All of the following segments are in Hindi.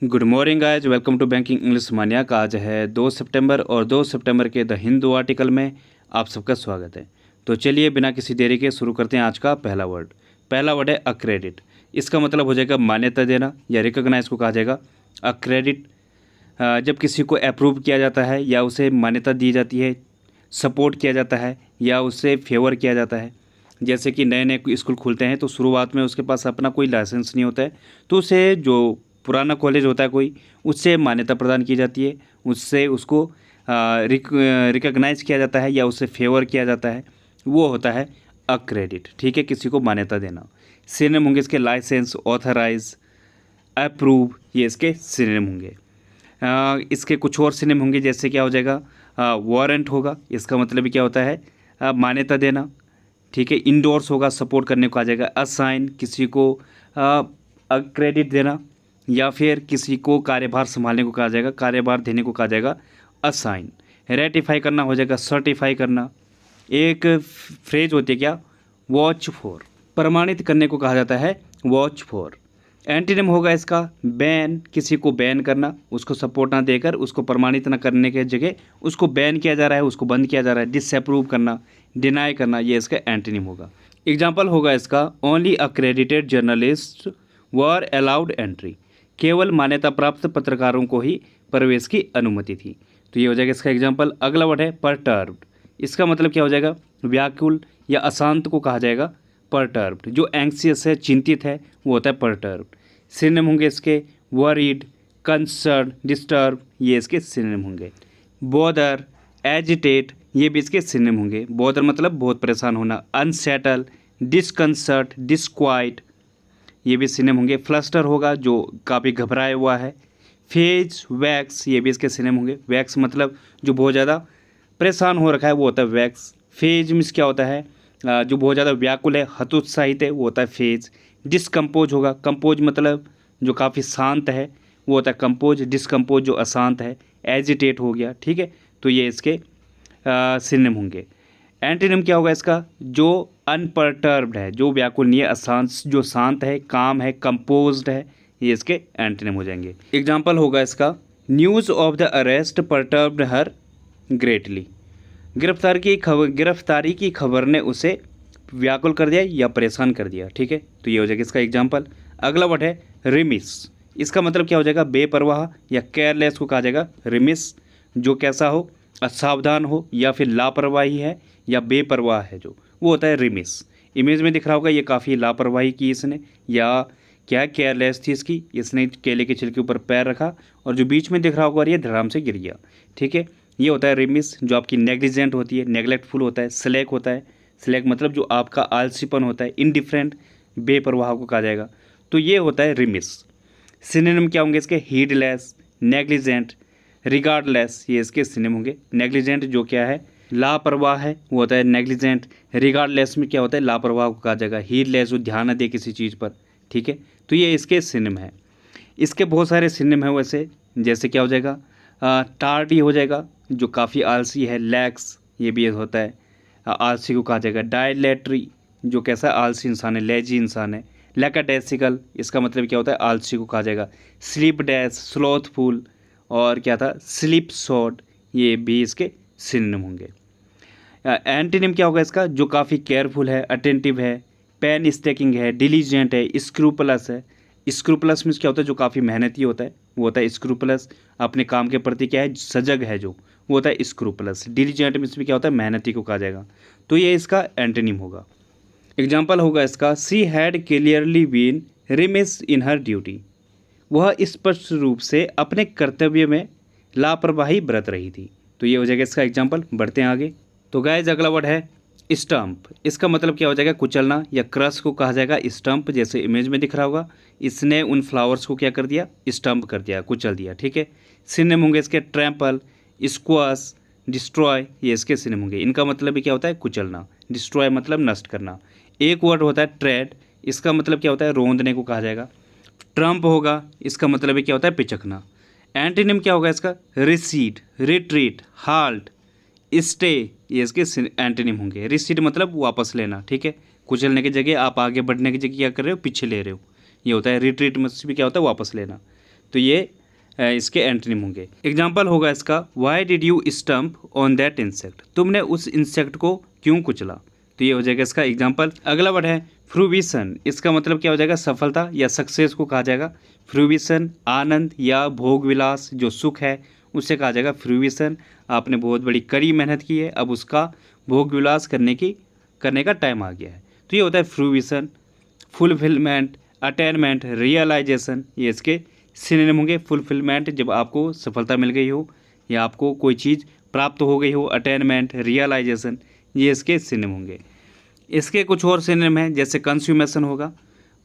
Good morning guys, welcome to banking English mania का। आज है 2 सितंबर और 2 सितंबर के द हिंदू आर्टिकल में आप सबका स्वागत है। तो चलिए बिना किसी देरी के शुरू करते हैं आज का पहला वर्ड। पहला वर्ड है अक्रेडिट। इसका मतलब हो जाएगा मान्यता देना या रिकॉग्नाइज को कहा जाएगा अक्रेडिट। जब किसी को अप्रूव किया जाता है या उसे मान्यता दी जाती है, सपोर्ट किया जाता है या उसे फेवर किया जाता है। जैसे कि नए नए स्कूल खुलते हैं तो शुरुआत में उसके पास अपना कोई लाइसेंस नहीं होता है, तो उसे जो पुराना कॉलेज होता है कोई, उससे मान्यता प्रदान की जाती है, उससे उसको रिकॉग्नाइज किया जाता है या उससे फेवर किया जाता है, वो होता है अक्रेडिट। ठीक है, किसी को मान्यता देना। सिनोनिम होंगे इसके लाइसेंस, ऑथराइज, अप्रूव, ये इसके सिनोनिम होंगे। इसके कुछ और सिनोनिम होंगे, जैसे क्या हो जाएगा वारंट होगा, इसका मतलब क्या होता है मान्यता देना। ठीक है, इंडोर्स होगा, सपोर्ट करने को आ जाएगा। असाइन, किसी को क्रेडिट देना या फिर किसी को कार्यभार संभालने को कहा जाएगा, कार्यभार देने को कहा जाएगा असाइन। रेटिफाई करना हो जाएगा सर्टिफाई करना। एक फ्रेज होती है क्या, वॉच फॉर, प्रमाणित करने को कहा जाता है वॉच फॉर। एंटीनिम होगा इसका बैन, किसी को बैन करना, उसको सपोर्ट ना देकर उसको प्रमाणित ना करने के जगह उसको बैन किया जा रहा है, उसको बंद किया जा रहा है। डिसअप्रूव करना, डिनाई करना, ये इसका एंटीनिम होगा। एग्जाम्पल होगा इसका only accredited journalist were allowed entry, केवल मान्यता प्राप्त पत्रकारों को ही प्रवेश की अनुमति थी। तो ये हो जाएगा इसका एग्जाम्पल। अगला वर्ड है परटर्ब्ड। इसका मतलब क्या हो जाएगा व्याकुल या अशांत को कहा जाएगा परटर्ब्ड। जो एंक्सियस है, चिंतित है, वो होता है परटर्ब्ड। सिनोनिम होंगे इसके वरीड, कंसर्न, डिस्टर्ब, ये इसके सिनोनिम होंगे। बॉदर, एजिटेट, ये भी इसके सिनोनिम होंगे। बॉदर मतलब बहुत परेशान होना। अनसेटल, डिसकंसर्ट, डिस्क्वाइट, ये भी सिनोनिम होंगे। फ्लस्टर होगा, जो काफ़ी घबराया हुआ है। फेज, वैक्स, ये भी इसके सिनोनिम होंगे। वैक्स मतलब जो बहुत ज़्यादा परेशान हो रखा है, वो होता है वैक्स। फेज मीन्स क्या होता है जो बहुत ज़्यादा व्याकुल है, हतोत्साहित है, वो होता है फेज। डिसकम्पोज होगा, कंपोज मतलब जो काफ़ी शांत है, वो होता है कंपोज। डिसकम्पोज जो अशांत है। एजिटेट हो गया। ठीक है, तो ये इसके सिनोनिम होंगे। एंटीनिम क्या होगा इसका, जो अनपर्टर्ब्ड है, जो व्याकुल नहीं है, अशांत, जो शांत है, काम है, कंपोज्ड है, ये इसके एंटीनिम हो जाएंगे। एग्जाम्पल होगा इसका news of the arrest perturbed her greatly, गिरफ्तारी की खबर ने उसे व्याकुल कर दिया या परेशान कर दिया। ठीक है, तो ये हो जाएगा इसका एग्जाम्पल। अगला वर्ड है रिमिस। इसका मतलब क्या हो जाएगा बेपरवाह या केयरलेस को कहा जाएगा रिमिस। जो कैसा हो, असावधान हो या फिर लापरवाही है या बेपरवाह है, जो वो होता है रिमिस। इमेज में दिख रहा होगा ये काफ़ी लापरवाही की इसने, या क्या केयरलेस थी इसकी, इसने केले के छिलके ऊपर पैर रखा और जो बीच में दिख रहा होगा और ये धड़ाम से गिर गया। ठीक है, ये होता है रिमिस। जो आपकी नेग्लिजेंट होती है, नेग्लेक्टफुल होता है। स्लैक होता है, स्लैक मतलब जो आपका आलसीपन होता है। इनडिफरेंट, बेपरवाह को कहा जाएगा। तो ये होता है रिमिस। सिनोनिम क्या होंगे इसके, हीडलेस, नेग्लिजेंट, रिगार्डलेस, ये इसके सिनोनिम होंगे। नेग्लिजेंट जो क्या है, लापरवाह है, वो होता है नेग्लिजेंट। रिगार्डलेस में क्या होता है, लापरवाह को कहा जाएगा। हीडलेस, जो ध्यान न दे किसी चीज़ पर। ठीक है, तो ये इसके सिनोनिम है। इसके बहुत सारे सिनोनिम हैं वैसे, जैसे क्या हो जाएगा टार्डी हो जाएगा, जो काफ़ी आलसी है। लैक्स, ये भी होता है, आलसी को कहा जाएगा। डायलेटरी, जो कैसा आलसी इंसान है, लेजी इंसान है। लैकाडेसिकल, इसका मतलब क्या होता है आलसी को कहा जाएगा। स्लीप डैश, स्लॉथफुल, और क्या था स्लीप शॉर्ट, ये भी इसके सिनोनिम होंगे। एंटीनिम क्या होगा इसका, जो काफ़ी केयरफुल है, अटेंटिव है, पेन स्टेकिंग है, डिलीजेंट है, स्क्रूपलस है। स्क्रूपलस मीन्स क्या होता है, जो काफ़ी मेहनती होता है, वो होता है स्क्रूपलस। अपने काम के प्रति क्या है, सजग है, जो वो होता है स्क्रूपलस। डिलीजेंट मीन्स भी क्या होता है, मेहनती को कहा जाएगा। तो ये इसका एंटीनिम होगा। एग्जाम्पल होगा इसका she had clearly been remiss in her duty, वह स्पष्ट रूप से अपने कर्तव्य में लापरवाही बरत रही थी। तो ये हो जाएगा इसका एग्जाम्पल। बढ़ते हैं आगे। तो गाइस अगला वर्ड है स्टम्प। इसका मतलब क्या हो जाएगा कुचलना या क्रश को कहा जाएगा स्टम्प। जैसे इमेज में दिख रहा होगा, इसने उन फ्लावर्स को क्या कर दिया, स्टम्प कर दिया, कुचल दिया। ठीक है, सिनोनिम होंगे इसके ट्रैम्पल, स्क्वाश, डिस्ट्रॉय, ये इसके सिनोनिम होंगे। इनका मतलब भी क्या होता है कुचलना। डिस्ट्रॉय मतलब नष्ट करना। एक वर्ड होता है ट्रेड, इसका मतलब क्या होता है रोंदने को कहा जाएगा। ट्रम्प होगा, इसका मतलब क्या होता है पिचकना। एंटीनिम क्या होगा इसका, रिसीड, रिट्रीट, हाल्ट, स्टे, ये इसके एंटीनिम होंगे। रिसीड मतलब वापस लेना। ठीक है, कुचलने की जगह आप आगे बढ़ने की जगह क्या कर रहे हो, पीछे ले रहे हो, ये होता है। रिट्रीट मतलब भी क्या होता है वापस लेना। तो ये इसके एंटोनिम होंगे। एग्जाम्पल होगा इसका, why did you stump on that insect, तुमने उस इंसेक्ट को क्यों कुचला, तो ये हो जाएगा इसका एग्जाम्पल। अगला वर्ड है फ्रूविशन, इसका मतलब क्या हो जाएगा, सफलता या सक्सेस को कहा जाएगा फ्रूविशन। आनंद या भोग विलास, जो सुख है उससे कहा जाएगा फ्रूविशन। आपने बहुत बड़ी कड़ी मेहनत की है, अब उसका भोग विलास करने का टाइम आ गया है, तो ये होता है फ्रूविशन। फुलफिलमेंट, अटेनमेंट, रियलाइजेशन, ये इसके सिनोनिम होंगे। फुलफिलमेंट, जब आपको सफलता मिल गई हो या आपको कोई चीज़ प्राप्त हो गई हो। अटेनमेंट, रियलाइजेशन, ये इसके सिनोनिम होंगे। इसके कुछ और सिनोनिम हैं, जैसे कंज्यूमेशन होगा,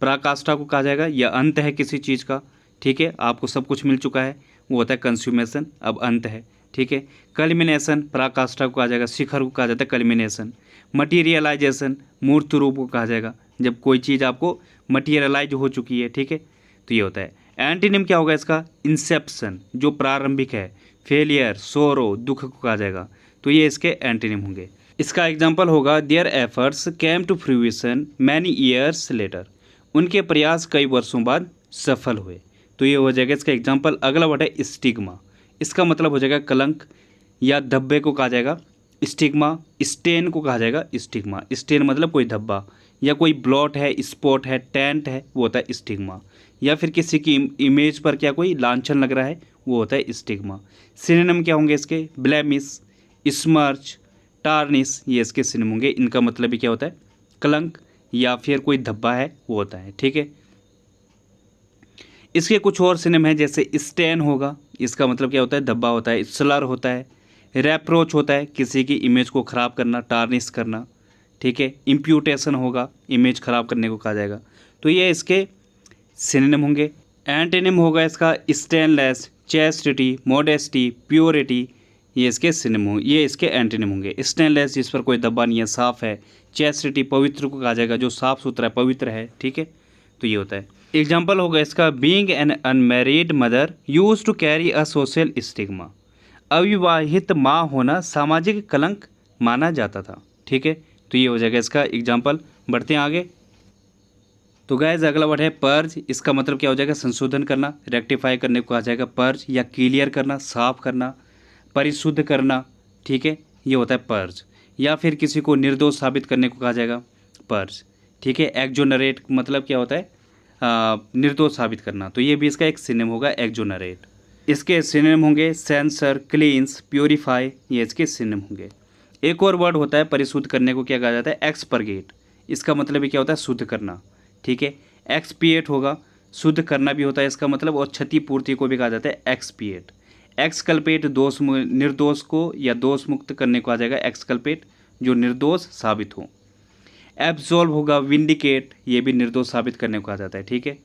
पराकाष्ठा को कहा जाएगा, या अंत है किसी चीज़ का, ठीक है, आपको सब कुछ मिल चुका है, वो होता है कंज्यूमेशन, अब अंत है, ठीक है। कल्मिनेशन, पराकाष्ठा को कहा जाएगा, शिखर को कहा जाता है कल्मिनेशन। मटीरियलाइजेशन, मूर्त रूप को कहा जाएगा, जब कोई चीज़ आपको मटीरियलाइज हो चुकी है, ठीक है, तो ये होता है। एंटीनिम क्या होगा इसका, इंसेप्शन, जो प्रारंभिक है। फेलियर, सोरो, दुख को कहा जाएगा, तो ये इसके एंटीनिम होंगे। इसका एग्जाम्पल होगा, their efforts came to fruition many years later, उनके प्रयास कई वर्षों बाद सफल हुए, तो ये हो जाएगा इसका एग्जाम्पल। अगला वर्ड है स्टिग्मा, इसका मतलब हो जाएगा कलंक या धब्बे को कहा जाएगा स्टिग्मा। स्टेन को कहा जाएगा स्टिग्मा, स्टेन मतलब कोई धब्बा या कोई ब्लॉट है, स्पॉट है, टेंट है, वो होता है स्टिग्मा। या फिर किसी की इमेज पर क्या कोई लांछन लग रहा है, वो होता है स्टिग्मा। सिनोनिम क्या होंगे इसके, ब्लेमिश, स्मर्च, टार्निश, ये इसके सिनोनिम होंगे। इनका मतलब भी क्या होता है, कलंक या फिर कोई धब्बा है, वो होता है, ठीक है। इसके कुछ और सिनोनिम हैं, जैसे स्टेन होगा, इसका मतलब क्या होता है, धब्बा होता है। स्लर होता है, रेप्रोच होता है, किसी की इमेज को ख़राब करना, टार्निश करना, ठीक है। इम्प्यूटेशन होगा, इमेज ख़राब करने को कहा जाएगा, तो ये इसके सिनोनिम होंगे। एंटोनिम होगा इसका स्टेनलेस, चैस्टिटी, मॉडेस्टी, प्योरिटी, ये इसके सिनोनिम, ये इसके एंटोनिम होंगे। स्टेनलेस, जिस पर कोई धब्बा नहीं है, साफ़ है। चैस्टिटी, पवित्र को कहा जाएगा, जो साफ़ सुथरा है, पवित्र है, ठीक है, तो ये होता है। एग्जाम्पल होगा इसका, being an unmarried mother used to carry a social stigma, अविवाहित माँ होना सामाजिक कलंक माना जाता था, ठीक है, तो ये हो जाएगा इसका एग्जाम्पल। बढ़ते हैं आगे। तो गाइस अगला वर्ड है पर्ज, इसका मतलब क्या हो जाएगा, संशोधन करना, रेक्टिफाई करने को कहा जाएगा पर्ज, या क्लियर करना, साफ करना, परिशुद्ध करना, ठीक है, ये होता है पर्ज। या फिर किसी को निर्दोष साबित करने को कहा जाएगा पर्ज, ठीक है। एक्जोनरेट मतलब क्या होता है, निर्दोष साबित करना, तो ये भी इसका एक सिनोनिम होगा, एक्जोनरेट। इसके सिनोनिम होंगे सेंसर, क्लींस, प्योरीफाई, ये इसके सिनोनिम होंगे। एक और वर्ड होता है परिशुद्ध करने को, क्या कहा जाता है, एक्सपर्गेट, इसका मतलब भी क्या होता है, शुद्ध करना, ठीक है। एक्सपिएट होगा, शुद्ध करना भी होता है इसका मतलब, और क्षतिपूर्ति को भी कहा जाता है एक्सपिएट। एक्सकल्पेट, दोष निर्दोष को या दोष मुक्त करने को आ जाएगा एक्सकल्पेट, जो निर्दोष साबित हो। एब्सॉल्व होगा, विंडिकेट, ये भी निर्दोष साबित करने को आ जाता है, ठीक है,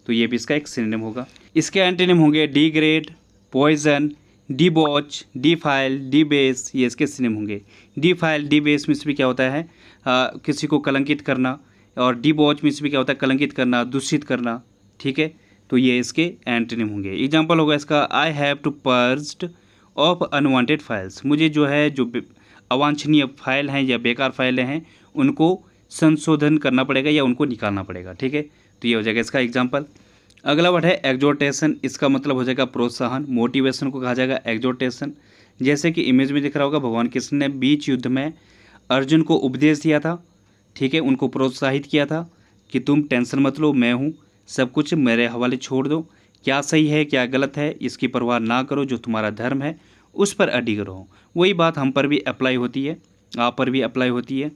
तो ये भी इसका एक सिनोनिम होगा। इसके एंटोनिम होंगे डिग्रेड, पॉइजन, डिबॉच, डिफाइल, डिबेस, ये इसके सिनोनिम होंगे। डिफाइल, डिबेस मीन्स भी क्या होता है, किसी को कलंकित करना, और डिबॉच मीन्स भी क्या होता है, कलंकित करना, दूषित करना, ठीक है, तो ये इसके एंटोनिम होंगे। एग्जाम्पल होगा इसका, I have to purged of unwanted files, मुझे जो है जो अवांछनीय फाइल हैं या बेकार फाइलें हैं उनको संशोधन करना पड़ेगा या उनको निकालना पड़ेगा, ठीक है, तो ये हो जाएगा इसका एग्जाम्पल। अगला वर्ड है एग्जोर्टेशन, इसका मतलब हो जाएगा प्रोत्साहन, मोटिवेशन को कहा जाएगा एग्जोर्टेशन। जैसे कि इमेज में दिख रहा होगा, भगवान कृष्ण ने बीच युद्ध में अर्जुन को उपदेश दिया था, ठीक है, उनको प्रोत्साहित किया था कि तुम टेंशन मत लो, मैं हूँ, सब कुछ मेरे हवाले छोड़ दो, क्या सही है क्या गलत है इसकी परवाह ना करो, जो तुम्हारा धर्म है उस पर अडिग रहो। वही बात हम पर भी अप्लाई होती है, आप पर भी अप्लाई होती है।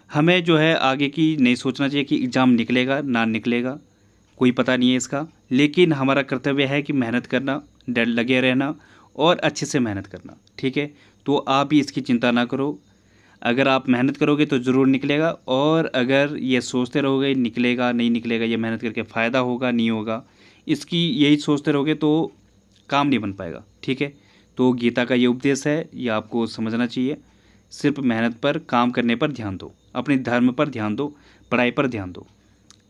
हमें जो है आगे की नहीं सोचना चाहिए कि एग्ज़ाम निकलेगा ना निकलेगा, कोई पता नहीं है इसका, लेकिन हमारा कर्तव्य है कि मेहनत करना, डर लगे रहना और अच्छे से मेहनत करना, ठीक है। तो आप भी इसकी चिंता ना करो, अगर आप मेहनत करोगे तो ज़रूर निकलेगा, और अगर ये सोचते रहोगे निकलेगा नहीं निकलेगा, ये मेहनत करके फ़ायदा होगा नहीं होगा, इसकी यही सोचते रहोगे तो काम नहीं बन पाएगा, ठीक है। तो गीता का ये उपदेश है, ये आपको समझना चाहिए, सिर्फ मेहनत पर, काम करने पर ध्यान दो, अपने धर्म पर ध्यान दो, पढ़ाई पर ध्यान दो,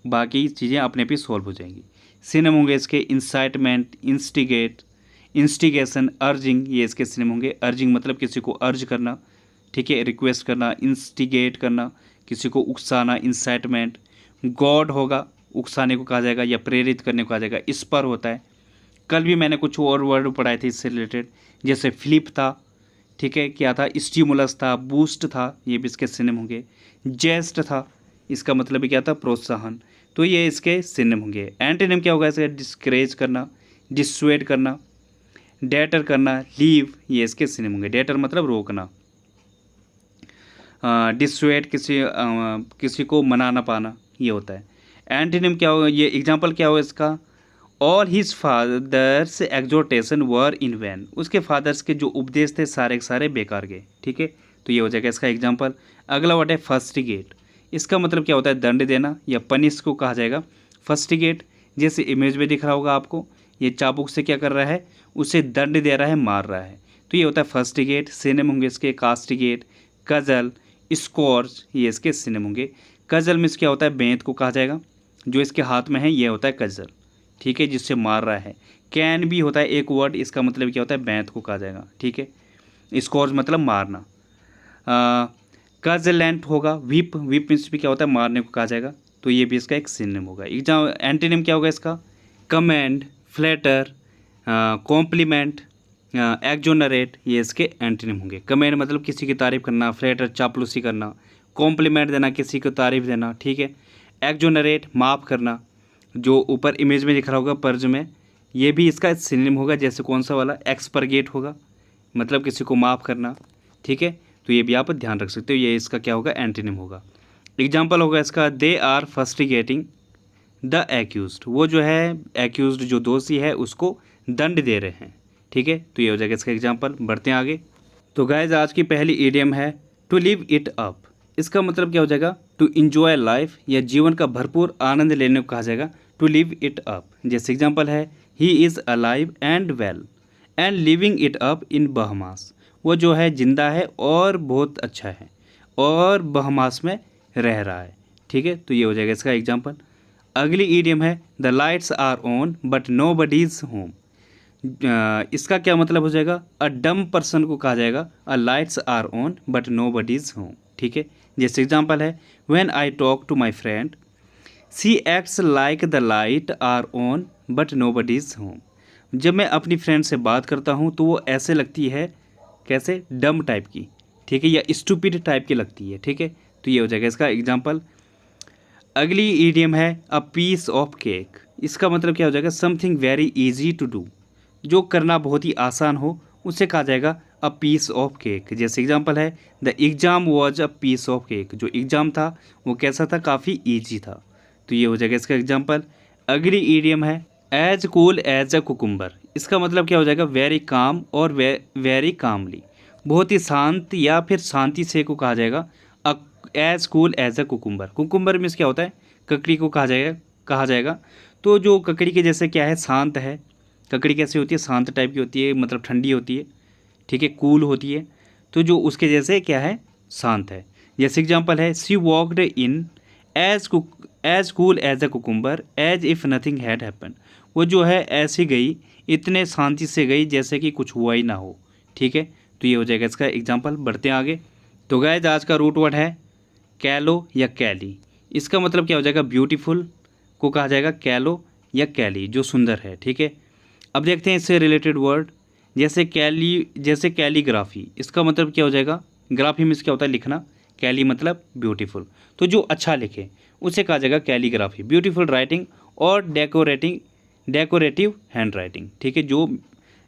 बाकी चीज़ें अपने पे सॉल्व हो जाएंगी। सिनोनिम होंगे इसके इंसाइटमेंट, इंस्टिगेट, इंस्टिगेशन, अर्जिंग, ये इसके सिनोनिम होंगे। अर्जिंग मतलब किसी को अर्ज करना, ठीक है, रिक्वेस्ट करना। इंस्टिगेट करना, किसी को उकसाना, इंसाइटमेंट। गॉड होगा, उकसाने को कहा जाएगा या प्रेरित करने को कहा जाएगा। इस पर होता है कल भी मैंने कुछ और वर्ड पढ़ाए थे इससे रिलेटेड, जैसे फ्लिप था, ठीक है, क्या था, स्टिमुलस था, बूस्ट था, ये भी इसके सिनोनिम होंगे। जेस्ट था, इसका मतलब भी क्या था, प्रोत्साहन, तो ये इसके सिनोनिम होंगे। एंटोनिम क्या होगा इसका, डिस्करेज करना, डिसुएड करना, डेटर करना, लीव, ये इसके सिनोनिम होंगे। डेटर मतलब रोकना, डिसुएड किसी को मना ना पाना, ये होता है। एंटोनिम क्या होगा, ये एग्जांपल क्या होगा इसका, ऑल हिज फादर्स एग्जोटेशन वर इन वैन, उसके फादर्स के जो उपदेश थे सारे के सारे बेकार गए, ठीक है, तो ये हो जाएगा इसका एग्जांपल। अगला वर्ड है फर्स्टिगेट, इसका मतलब क्या होता है, दंड देना या पनिश को कहा जाएगा फर्स्टिगेट। जैसे इमेज में दिख रहा होगा आपको, ये चाबुक से क्या कर रहा है, उसे दंड दे रहा है, मार रहा है, तो ये होता है फर्स्टिगेट। सिनोनिम होंगे इसके कास्टिगेट, कजल, स्कॉर्च, ये इसके सिनोनिम होंगे। कजल में क्या होता है, बेंत को कहा जाएगा, जो इसके हाथ में है ये होता है कजल, ठीक है, जिससे मार रहा है। कैन भी होता है एक वर्ड, इसका मतलब क्या होता है, बेंत को कहा जाएगा, ठीक है। स्कॉर्च मतलब मारना। कजलेंट होगा, विप, विप मीन्स भी क्या होता है, मारने को कहा जाएगा, तो ये भी इसका एक सिनोनिम होगा। एंटोनिम क्या होगा इसका, कमेंड, फ्लैटर, कॉम्प्लीमेंट, एक्जोनरेट, ये इसके एंटोनिम होंगे। कमेंड मतलब किसी की तारीफ करना, फ्लैटर चापलूसी करना, कॉम्प्लीमेंट देना, किसी को तारीफ देना, ठीक है। एक्जोनरेट माफ़ करना, जो ऊपर इमेज में दिख रहा होगा पर्ज में, ये भी इसका सिनोनिम होगा। जैसे कौन सा वाला, एक्सपर्गेट होगा, मतलब किसी को माफ़ करना, ठीक है, तो ये भी आप ध्यान रख सकते हो, ये इसका क्या होगा, एंटोनिम होगा। एग्जाम्पल होगा इसका, दे आर फर्स्टिगेटिंग द एक्यूज्ड, वो जो है एक्यूज्ड जो दोषी है उसको दंड दे रहे हैं, ठीक है, तो ये हो जाएगा इसका एग्जाम्पल। बढ़ते हैं आगे। तो गाइज आज की पहली इडियम है टू लिव इट अप, इसका मतलब क्या हो जाएगा, टू इंजॉय लाइफ, या जीवन का भरपूर आनंद लेने को कहा जाएगा, टू लिव इट अप। जैसे एग्जाम्पल है, he is alive and well and living it up in बहमास, वो जो है जिंदा है और बहुत अच्छा है और बहमास में रह रहा है, ठीक है, तो ये हो जाएगा इसका एग्जाम्पल। अगली इडियम है, the lights are on but nobody is home, इसका क्या मतलब हो जाएगा, अ डम पर्सन को कहा जाएगा, a lights are on but nobody is home, ठीक है। जैसे एग्जाम्पल है, when I talk to my friend she acts like the light are on but nobody is home, जब मैं अपनी फ्रेंड से बात करता हूँ तो वो ऐसे लगती है, कैसे, डम टाइप की, ठीक है, या स्टूपिड टाइप की लगती है, ठीक है, तो ये हो जाएगा इसका एग्जाम्पल। अगली इडियम है, अ पीस ऑफ केक, इसका मतलब क्या हो जाएगा, something very easy to do, जो करना बहुत ही आसान हो उसे कहा जाएगा अ पीस ऑफ केक। जैसे एग्जांपल है, the exam was a piece of cake, जो एग्ज़ाम था वो कैसा था, काफ़ी ईजी था, तो ये हो जाएगा इसका एग्जांपल। अगली इडियम है, as cool as a cucumber, इसका मतलब क्या हो जाएगा, वेरी काम और वेरी कामली, बहुत ही शांत या फिर शांति से को कहा जाएगा, as cool as a cucumber. Cucumber means क्या होता है, ककड़ी को कहा जाएगा, तो जो ककड़ी के जैसे क्या है, शांत है। ककड़ी कैसी होती है, शांत टाइप की होती है, मतलब ठंडी होती है, ठीक है, कूल होती है, तो जो उसके जैसे क्या है, शांत है। जैसे एग्जांपल है, she walked in as cool as a cucumber as if nothing had happen, वो जो है ऐसी गई, इतने शांति से गई जैसे कि कुछ हुआ ही ना हो, ठीक है, तो ये हो जाएगा इसका एग्जांपल। बढ़ते हैं आगे। तो गाइस आज का रूट वर्ड है कैलो या कैली, इसका मतलब क्या हो जाएगा, ब्यूटीफुल को कहा जाएगा कैलो या कैली, जो सुंदर है, ठीक है। अब देखते हैं इससे रिलेटेड वर्ड, जैसे कैलीग्राफी, इसका मतलब क्या हो जाएगा, ग्राफी में क्या होता है, लिखना, कैली मतलब ब्यूटीफुल, तो जो अच्छा लिखे उसे कहा जाएगा कैलीग्राफी। ब्यूटीफुल राइटिंग और डेकोरेटिव हैंड राइटिंग, ठीक है, जो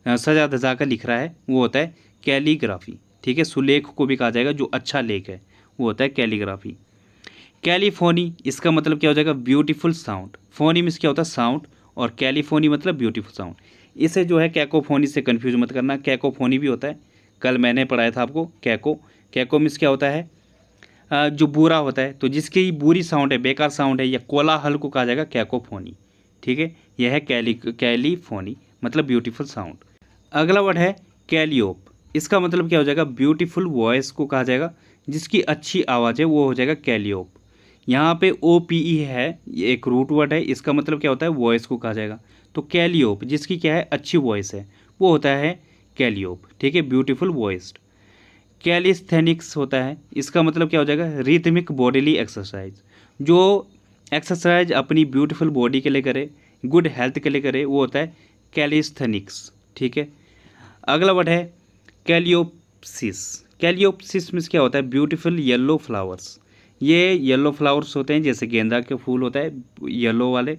सजा धजा कर लिख रहा है वो होता है कैलीग्राफी, ठीक है। सुलेख को भी कहा जाएगा, जो अच्छा लेख है वो होता है कैलीग्राफी। कैलीफोनी, इसका मतलब क्या हो जाएगा, ब्यूटीफुल साउंड, फोनी मीन्स क्या होता है, साउंड, और कैलीफोनी मतलब ब्यूटीफुल साउंड। इसे जो है कैकोफोनी से कंफ्यूज मत करना, कैकोफोनी भी होता है, कल मैंने पढ़ाया था आपको। कैको मीन्स क्या होता है, जो बुरा होता है, तो जिसकी बुरी साउंड है, बेकार साउंड है, या कोलाहल को कहा जाएगा कैकोफोनी, ठीक है। यह है कैलीफोनी मतलब ब्यूटीफुल साउंड। अगला वर्ड है कैलियोप, इसका मतलब क्या हो जाएगा, ब्यूटीफुल वॉइस को कहा जाएगा, जिसकी अच्छी आवाज़ है वो हो जाएगा कैलियोप। यहाँ पे OPE है, ये एक रूट वर्ड है, इसका मतलब क्या होता है, वॉइस को कहा जाएगा, तो कैलियोप जिसकी क्या है, अच्छी वॉइस है वो होता है कैलियोप, ठीक है, ब्यूटीफुल वॉइस्ड। कैलिस्थेनिक्स होता है, इसका मतलब क्या हो जाएगा, रिथमिक बॉडीली एक्सरसाइज, जो एक्सरसाइज अपनी ब्यूटीफुल बॉडी के लिए करे, गुड हेल्थ के लिए करे, वो होता है कैलिस्थेनिक्स, ठीक है। अगला वर्ड है कैलियोप्सिस। कैलियोप्सिस में क्या होता है? Beautiful yellow flowers. ये येलो फ्लावर्स होते हैं, जैसे गेंदा के फूल होता है येलो वाले,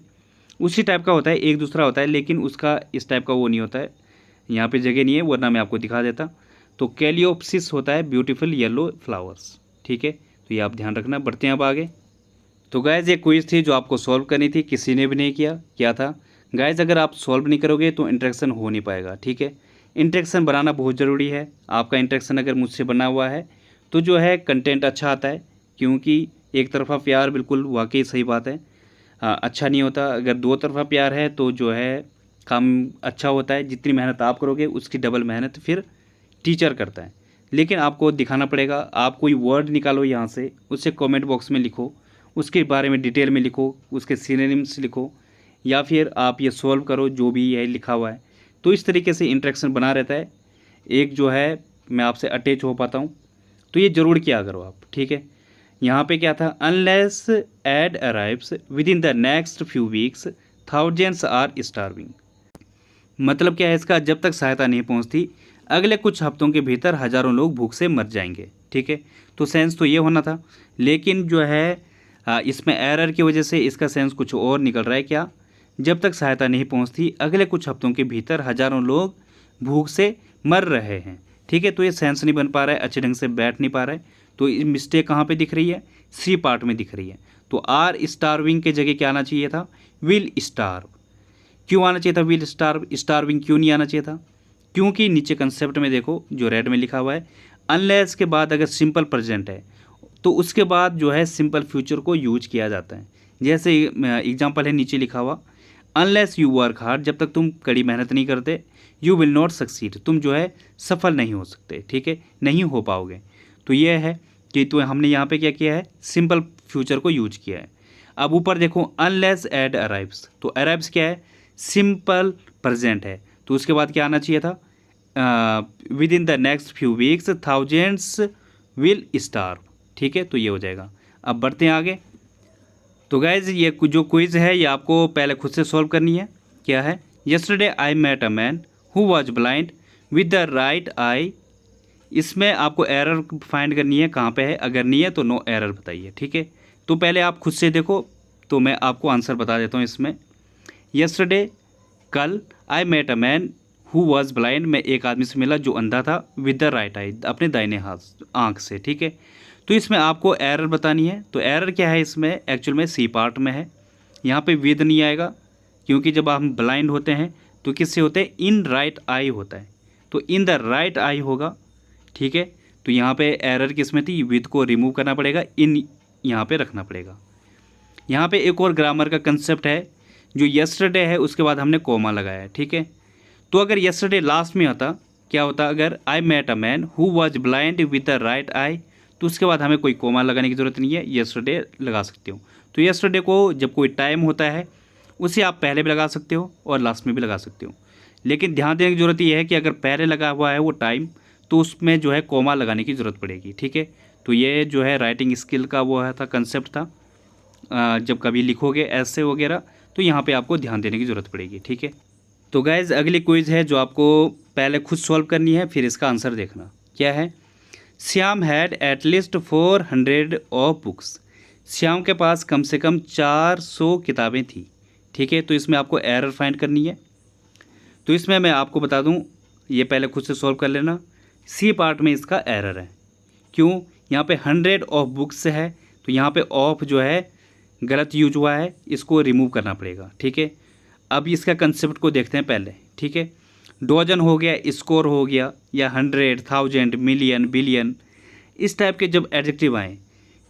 उसी टाइप का होता है, एक दूसरा होता है, लेकिन उसका इस टाइप का वो नहीं होता है। यहाँ पे जगह नहीं है, वरना मैं आपको दिखा देता। तो कैलियोप्सिस होता है ब्यूटीफुल येलो फ्लावर्स, ठीक है। तो ये आप ध्यान रखना। बढ़ते हैं अब आगे। तो गाइज़ ये क्विज थी जो आपको सॉल्व करनी थी, किसी ने भी नहीं किया। क्या था गाइज़? अगर आप सॉल्व नहीं करोगे तो इंटरेक्शन हो नहीं पाएगा, ठीक है। इंटरेक्शन बनाना बहुत ज़रूरी है। आपका इंटरेक्शन अगर मुझसे बना हुआ है तो जो है कंटेंट अच्छा आता है, क्योंकि एक तरफा प्यार बिल्कुल वाकई सही बात है, अच्छा नहीं होता। अगर दो तरफा प्यार है तो जो है काम अच्छा होता है। जितनी मेहनत आप करोगे उसकी डबल मेहनत फिर टीचर करता है। लेकिन आपको दिखाना पड़ेगा। आप कोई वर्ड निकालो यहाँ से, उसे कमेंट बॉक्स में लिखो, उसके बारे में डिटेल में लिखो, उसके सिनोनिम्स लिखो, या फिर आप ये सॉल्व करो जो भी है लिखा हुआ है। तो इस तरीके से इंटरेक्शन बना रहता है, एक जो है मैं आपसे अटैच हो पाता हूँ। तो ये ज़रूर किया करो आप, ठीक है। यहाँ पे क्या था? Unless aid arrives within the next few weeks thousands are starving. मतलब क्या है इसका? जब तक सहायता नहीं पहुँचती अगले कुछ हफ्तों के भीतर हज़ारों लोग भूख से मर जाएंगे, ठीक है। तो सेंस तो ये होना था, लेकिन जो है इसमें एरर की वजह से इसका सेंस कुछ और निकल रहा है। क्या? जब तक सहायता नहीं पहुंचती अगले कुछ हफ्तों के भीतर हज़ारों लोग भूख से मर रहे हैं, ठीक है। तो ये सेंस नहीं बन पा रहा है, अच्छे ढंग से बैठ नहीं पा रहा है। तो मिस्टेक कहाँ पे दिख रही है? सी पार्ट में दिख रही है। तो आर स्टार्विंग के जगह क्या आना चाहिए था? Will starve. क्यों आना चाहिए था विल स्टार्व? स्टार्विंग क्यों नहीं आना चाहिए था? क्योंकि नीचे कंसेप्ट में देखो जो रेड में लिखा हुआ है, अनलेस के बाद अगर सिंपल प्रेजेंट है तो उसके बाद जो है सिंपल फ्यूचर को यूज किया जाता है। जैसे एग्जांपल है नीचे लिखा हुआ, अनलेस यू वर्क हार्ड, जब तक तुम कड़ी मेहनत नहीं करते, यू विल नॉट सक्सीड, तुम जो है सफल नहीं हो सकते, ठीक है, नहीं हो पाओगे। तो ये है कि तो हमने यहाँ पे क्या किया है? सिंपल फ्यूचर को यूज किया है। अब ऊपर देखो अनलेस एड अराइव्स, तो अराइव्स क्या है? सिंपल प्रेजेंट है। तो उसके बाद क्या आना चाहिए था? With in the next few weeks thousands will starve, ठीक है। तो ये हो जाएगा। अब बढ़ते हैं आगे। तो गाइज ये जो क्विज़ है ये आपको पहले खुद से सॉल्व करनी है। क्या है? Yesterday I met a man who was blind with the right eye. इसमें आपको एरर फाइंड करनी है, कहाँ पे है। अगर नहीं है तो नो एरर बताइए, ठीक है। तो पहले आप खुद से देखो, तो मैं आपको आंसर बता देता हूँ इसमें। यस्टरडे कल, I met a man who was blind, मैं एक आदमी से मिला जो अंधा था, विद द राइट आई, अपने दाहिने हाथ आँख से, ठीक है। तो इसमें आपको एरर बतानी है। तो एरर क्या है इसमें? एक्चुअल में सी पार्ट में है। यहाँ पे विद नहीं आएगा, क्योंकि जब हम ब्लाइंड होते हैं तो किससे होते हैं? इन राइट आई होता है, तो इन द राइट आई होगा, ठीक है। तो यहाँ पे एरर किस में थी? विद को रिमूव करना पड़ेगा, इन यहाँ पे रखना पड़ेगा। यहाँ पे एक और ग्रामर का कंसेप्ट है, जो यस्टरडे है उसके बाद हमने कोमा लगाया है, ठीक है। तो अगर यस्टरडे लास्ट में होता, क्या होता? अगर I met a man who was blind with the right eye, तो उसके बाद हमें कोई कोमा लगाने की ज़रूरत नहीं है, यस्टरडे लगा सकते हो। तो यस्टरडे को जब कोई टाइम होता है उसे आप पहले भी लगा सकते हो और लास्ट में भी लगा सकते हो। लेकिन ध्यान देने की ज़रूरत यह है कि अगर पहले लगा हुआ है वो टाइम, तो उसमें जो है कोमा लगाने की ज़रूरत पड़ेगी, ठीक है। तो ये जो है राइटिंग स्किल का वो है था, कंसेप्ट था। जब कभी लिखोगे ऐसे वगैरह तो यहाँ पे आपको ध्यान देने की ज़रूरत पड़ेगी, ठीक है। तो गाइज़ अगली क्विज़ है जो आपको पहले खुद सॉल्व करनी है, फिर इसका आंसर देखना। क्या है? Shyam had at least 400 of books. Shyam के पास कम से कम 400 किताबें थी, ठीक है। तो इसमें आपको एरर फाइंड करनी है। तो इसमें मैं आपको बता दूं, ये पहले खुद से सॉल्व कर लेना। सी पार्ट में इसका एरर है। क्यों? यहाँ पे 100 ऑफ बुक्स है, तो यहाँ पे ऑफ जो है गलत यूज हुआ है, इसको रिमूव करना पड़ेगा, ठीक है। अब इसका कंसेप्ट को देखते हैं पहले, ठीक है। डोजन हो गया, स्कोर हो गया, या 100, 1000, मिलियन, बिलियन, इस टाइप के जब एडजेक्टिव आए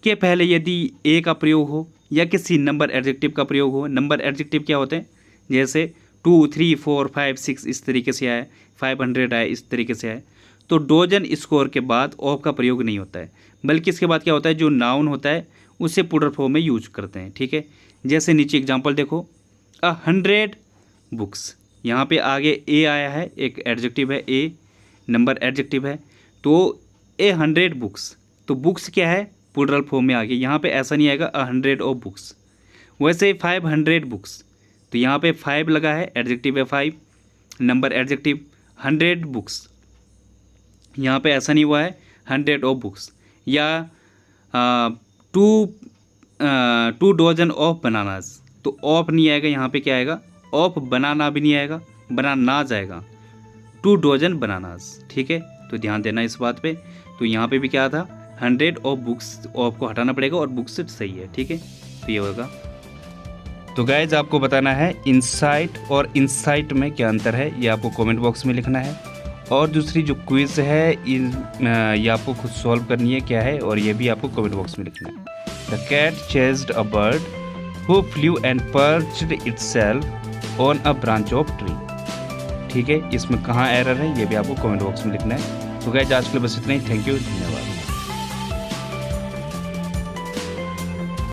के पहले यदि ए का प्रयोग हो या किसी नंबर एडजेक्टिव का प्रयोग हो। नंबर एडजेक्टिव क्या होते हैं? जैसे 2, 3, 4, 5, 6 इस तरीके से आए, 500 आए, इस तरीके से आए। तो डोजन स्कोर के बाद ऑफ का प्रयोग नहीं होता है, बल्कि इसके बाद क्या होता है? जो नाउन होता है उसे प्लूरल फॉर्म में यूज करते हैं, ठीक है। जैसे नीचे एग्जांपल देखो, 100 बुक्स, यहाँ पे आगे ए आया है, एक एडजेक्टिव है, ए नंबर एडजेक्टिव है, तो 100 बुक्स, तो बुक्स क्या है? प्लूरल फॉर्म में आ गई। यहाँ पे ऐसा नहीं आएगा 100 ऑफ बुक्स। वैसे 500 बुक्स, तो यहाँ पे 5 लगा है, एडजेक्टिव है 5, नंबर एडजेक्टिव, 100 बुक्स, यहाँ पे ऐसा नहीं हुआ है 100 ऑफ बुक्स, या 2 डजन ऑफ बनानाज, तो ऑफ नहीं आएगा, यहाँ पे क्या आएगा, ऑफ बनाना भी नहीं आएगा, बनाना जाएगा, 2 डजन बनानाज। ठीक है, तो ध्यान देना इस बात पे। तो यहाँ पे भी क्या था, 100 ऑफ बुक्स, ऑफ को हटाना पड़ेगा और बुक्स सही है। ठीक है, तो ये होगा। तो गाइज आपको बताना है इनसाइट और इंसाइट में क्या अंतर है, ये आपको कमेंट बॉक्स में लिखना है। और दूसरी जो क्विज है ये आपको खुद सॉल्व करनी है क्या है, और ये भी आपको कमेंट बॉक्स में लिखना है। The cat chased a bird who flew and perched itself on a branch of tree. ठीक है, इसमें कहाँ एरर है ये भी आपको कमेंट बॉक्स में लिखना है। तो गाइज आज के लिए बस इतना ही। थैंक यू, धन्यवाद।